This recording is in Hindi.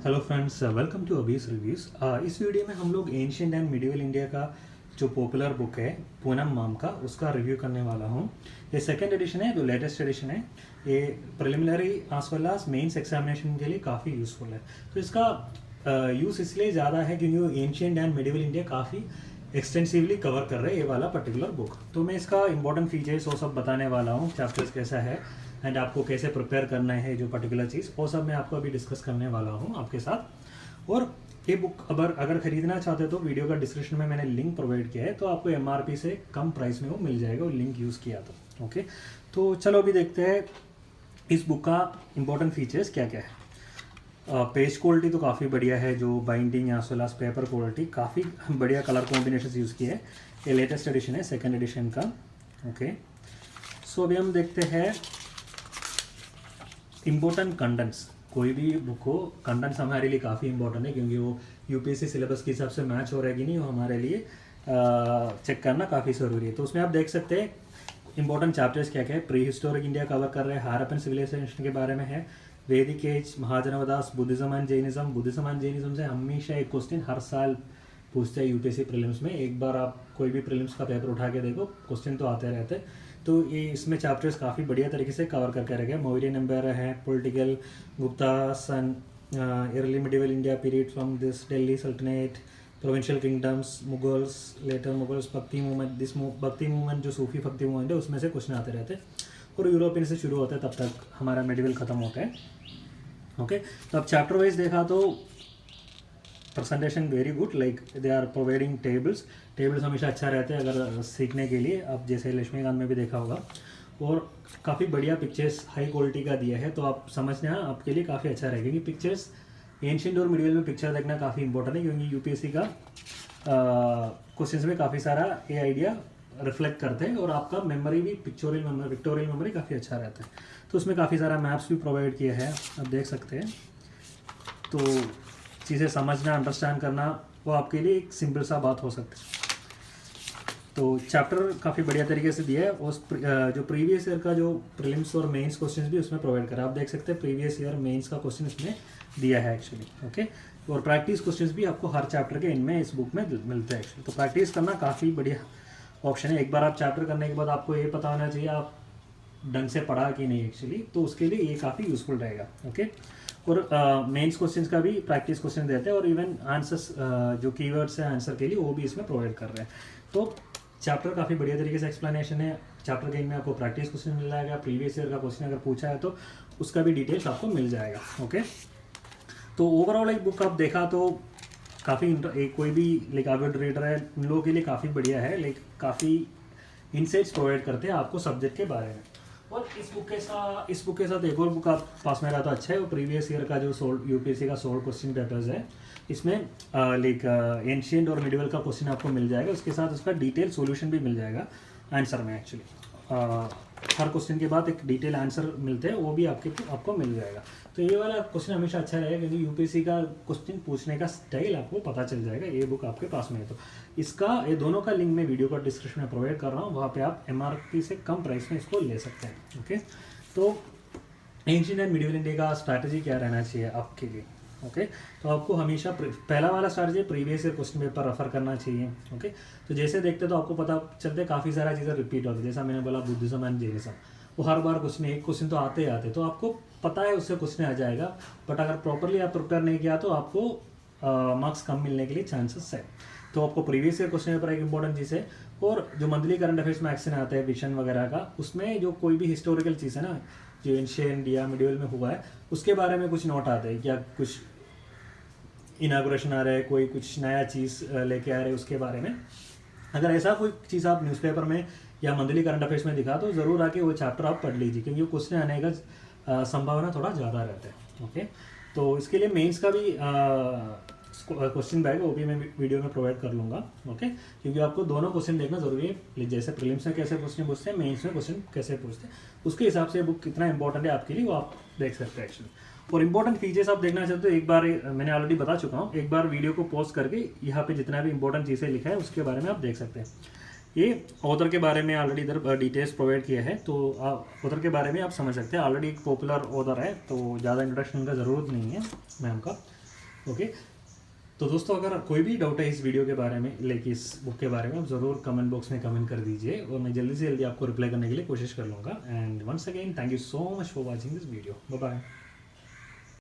हेलो फ्रेंड्स, वेलकम टू अबीस रिव्यूज़। इस वीडियो में हम लोग एंशिएंट एंड मिडिवल इंडिया का जो पॉपुलर बुक है पूनम माम का, उसका रिव्यू करने वाला हूँ। ये सेकंड एडिशन है, जो लेटेस्ट एडिशन है। ये preliminary as well as mains examination के लिए काफ़ी यूज़फुल है। तो इसका यूज़ इसलिए ज़्यादा है क्योंकि एंशिएंट एंड मिडिवल इंडिया काफ़ी एक्सटेंसिवली कवर कर रहे हैं ये वाला पर्टिकुलर बुक। तो मैं इसका इंपॉर्टेंट फीचर्स वो सब बताने वाला हूँ, चैप्टर्स कैसा है एंड आपको कैसे प्रिपेयर करना है जो पर्टिकुलर चीज़, वो सब मैं आपको अभी डिस्कस करने वाला हूँ आपके साथ। और ये बुक अगर खरीदना चाहते हो तो वीडियो का डिस्क्रिप्शन में मैंने लिंक प्रोवाइड किया है, तो आपको MRP से कम प्राइस में वो मिल जाएगा, वो लिंक यूज़ किया तो ओके। तो चलो अभी देखते हैं इस बुक का इंपॉर्टेंट फीचर्स क्या क्या है। पेज क्वालिटी तो काफ़ी बढ़िया है, जो बाइंडिंग या वेल एज पेपर क्वालिटी काफ़ी बढ़िया कलर कॉम्बिनेशन यूज़ किए है। ये लेटेस्ट एडिशन है, सेकेंड एडिशन का ओके। सो अभी हम देखते हैं इम्पोर्टेंट कंटेंट्स। कोई भी बुक हो, कंटेंट्स हमारे लिए काफ़ी इंपॉर्टेंट है क्योंकि वो UPSC सिलेबस के हिसाब से मैच हो रहा है कि नहीं, वो हमारे लिए चेक करना काफ़ी ज़रूरी है। तो उसमें आप देख सकते हैं इंपॉर्टेंट चैप्टर्स क्या क्या है। प्री हिस्टोरिक इंडिया कवर कर रहे हैं, हारप्पन सिविलाइजेशन के बारे में है, Vedic age, Mahajanapadas, Buddhism and Jainism. Buddhism and Jainism से हमेशा एक क्वेश्चन हर साल पूछते हैं UPSC प्रीलिम्स में। एक बार आप कोई भी प्रीलिम्स का पेपर उठा के देखो, क्वेश्चन तो आते रहते हैं। तो ये इसमें चैप्टर्स काफ़ी बढ़िया तरीके से कवर करके रखे। मौर्यन एम्पायर है, political, Gupta son, early medieval India period from this, Delhi Sultanate, provincial kingdoms, Mughals, later Mughals, Bhakti movement. This Bhakti movement जो सूफी भक्ति मूवमेंट है उसमें से क्वेश्चन आते रहते हैं, और यूरोपियन से शुरू होता है, तब तक हमारा मेडिवल ख़त्म होता है ओके। तो अब चैप्टर वाइज देखा तो presentation very good, like they are providing tables हमेशा अच्छा रहता है अगर सीखने के लिए। अब जैसे लक्ष्मीकांत में भी देखा होगा, और काफ़ी बढ़िया पिक्चर्स हाई क्वालिटी का दिया है, तो आप समझना आपके लिए काफ़ी अच्छा रहेगा। क्योंकि पिक्चर्स एंशिएंट और मिडिवल में पिक्चर देखना काफ़ी इंपॉर्टेंट है, क्योंकि UPSC का क्वेश्चंस में काफ़ी सारा ये आइडिया रिफ्लेक्ट करते हैं, और आपका मेमोरी भी पिक्टोरियल मेमोरी काफ़ी अच्छा रहता है। तो उसमें काफ़ी सारा मैप्स भी प्रोवाइड किया है, आप देख सकते हैं। तो चीज़ें समझना, अंडरस्टैंड करना, वो आपके लिए एक सिंपल सा बात हो सकती है। तो चैप्टर काफ़ी बढ़िया तरीके से दिया है। उस जो प्रीवियस ईयर का जो प्रीलिम्स और मेंस क्वेश्चंस भी उसमें प्रोवाइड करा, आप देख सकते हैं प्रीवियस ईयर मेंस का क्वेश्चन इसमें दिया है एक्चुअली ओके। और प्रैक्टिस क्वेश्चंस भी आपको हर चैप्टर के इनमें इस बुक में मिलते हैं एक्चुअली। तो प्रैक्टिस करना काफ़ी बढ़िया ऑप्शन है। एक बार आप चैप्टर करने के बाद आपको ये पता होना चाहिए आप ढंग से पढ़ा कि नहीं एक्चुअली, तो उसके लिए ये काफ़ी यूज़फुल रहेगा ओके। और मेंस क्वेश्चंस का भी प्रैक्टिस क्वेश्चन देते हैं, और इवन आंसर्स जो कीवर्ड्स हैं आंसर के लिए वो भी इसमें प्रोवाइड कर रहे हैं। तो चैप्टर काफ़ी बढ़िया तरीके से एक्सप्लेनेशन है। चैप्टर के में आपको प्रैक्टिस क्वेश्चन मिल जाएगा, प्रीवियस ईयर का क्वेश्चन अगर पूछा है तो उसका भी डिटेल्स आपको मिल जाएगा ओके। तो ओवरऑल एक बुक आप देखा तो काफ़ी कोई भी लाइक एविड रीडर है उन लोगों के लिए काफ़ी बढ़िया है, लाइक काफ़ी इनसाइट्स प्रोवाइड करते हैं आपको सब्जेक्ट के बारे में। और इस बुक के साथ एक और बुक आप पास में रहा तो अच्छा है, वो प्रीवियस ईयर का जो UPSC का 16 क्वेश्चन पेपर्स है, इसमें लाइक एंशिएंट और मिडिवल का क्वेश्चन आपको मिल जाएगा, उसके साथ उसका डिटेल सॉल्यूशन भी मिल जाएगा आंसर में एक्चुअली। हर क्वेश्चन के बाद एक डिटेल आंसर मिलते हैं, वो भी आपको मिल जाएगा। तो ये वाला क्वेश्चन हमेशा अच्छा रहेगा, क्योंकि UPSC का क्वेश्चन पूछने का स्टाइल आपको पता चल जाएगा, ये बुक आपके पास में है। तो ये दोनों का लिंक मैं वीडियो का डिस्क्रिप्शन में प्रोवाइड कर रहा हूँ, वहाँ पे आप MRP से कम प्राइस में इसको ले सकते हैं ओके। तो एंशिएंट एंड मिडिवल इंडिया का स्ट्रैटेजी क्या रहना चाहिए आपके लिए ओके। तो आपको हमेशा पहला वाला strategy previous year question paper refer करना चाहिए ओके। तो जैसे देखते तो आपको पता चलते काफ़ी सारा चीज़ें रिपीट होती है, जैसा मैंने बोला बुद्धिज्म एंड जैनिज्म, वो हर बार क्वेश्चन एक क्वेश्चन तो आते आते, तो आपको पता है उससे क्वेश्चन आ जाएगा, बट अगर प्रॉपरली आप प्रिपेयर नहीं किया तो आपको मार्क्स कम मिलने के लिए चांसेस है। तो आपको प्रीवियस ईयर क्वेश्चन पेपर एक इंपॉर्टेंट चीज़ है, और जो मंथली करंट अफेयर्स में एक्शन आता है विजन वगैरह का, उसमें जो कोई भी हिस्टोरिकल चीज़ है ना, जो एंशिएंट या मिडिवल में हुआ है उसके बारे में कुछ नोट आते हैं, क्या कुछ इनागुरेशन आ रहा है, कोई कुछ नया चीज़ लेके आ रहे हैं उसके बारे में। अगर ऐसा कोई चीज़ आप न्यूज़पेपर में या मंथली करंट अफेयर्स में दिखा तो ज़रूर आके वो चैप्टर आप पढ़ लीजिए, क्योंकि क्वेश्चन आने का संभावना थोड़ा ज़्यादा रहता है ओके। तो इसके लिए मेंस का भी क्वेश्चन बैग वो भी मैं वीडियो में प्रोवाइड कर लूँगा ओके, क्योंकि आपको दोनों क्वेश्चन देखना ज़रूरी है, जैसे प्रीलिम्स में कैसे क्वेश्चन पूछते हैं, मेंस में क्वेश्चन कैसे पूछते हैं, उसके हिसाब से बुक कितना इंपॉर्टेंट है आपके लिए वो आप देख सकते हैं एक्चुअली। और इंपॉर्टेंट फीचर्स आप देखना चाहते हो, एक बार मैंने ऑलरेडी बता चुका हूँ, एक बार वीडियो को पॉज करके यहाँ पे जितना भी इंपॉर्टेंट चीज़ें लिखा है उसके बारे में आप देख सकते हैं। ये ऑथर के बारे में ऑलरेडी इधर डिटेल्स प्रोवाइड किया है, तो ऑथर के बारे में आप समझ सकते हैं, ऑलरेडी एक पॉपुलर ऑथर है, तो ज़्यादा इंट्रोडक्शन का ज़रूरत नहीं है मैम का। ओके, तो दोस्तों अगर कोई भी डाउट है इस वीडियो के बारे में, लाइक इस बुक के बारे में, आप ज़रूर कमेंट बॉक्स में कमेंट कर दीजिए और मैं जल्दी से जल्दी आपको रिप्लाई करने के लिए कोशिश कर लूँगा। And once again thank you so much for watching this video. Bye bye.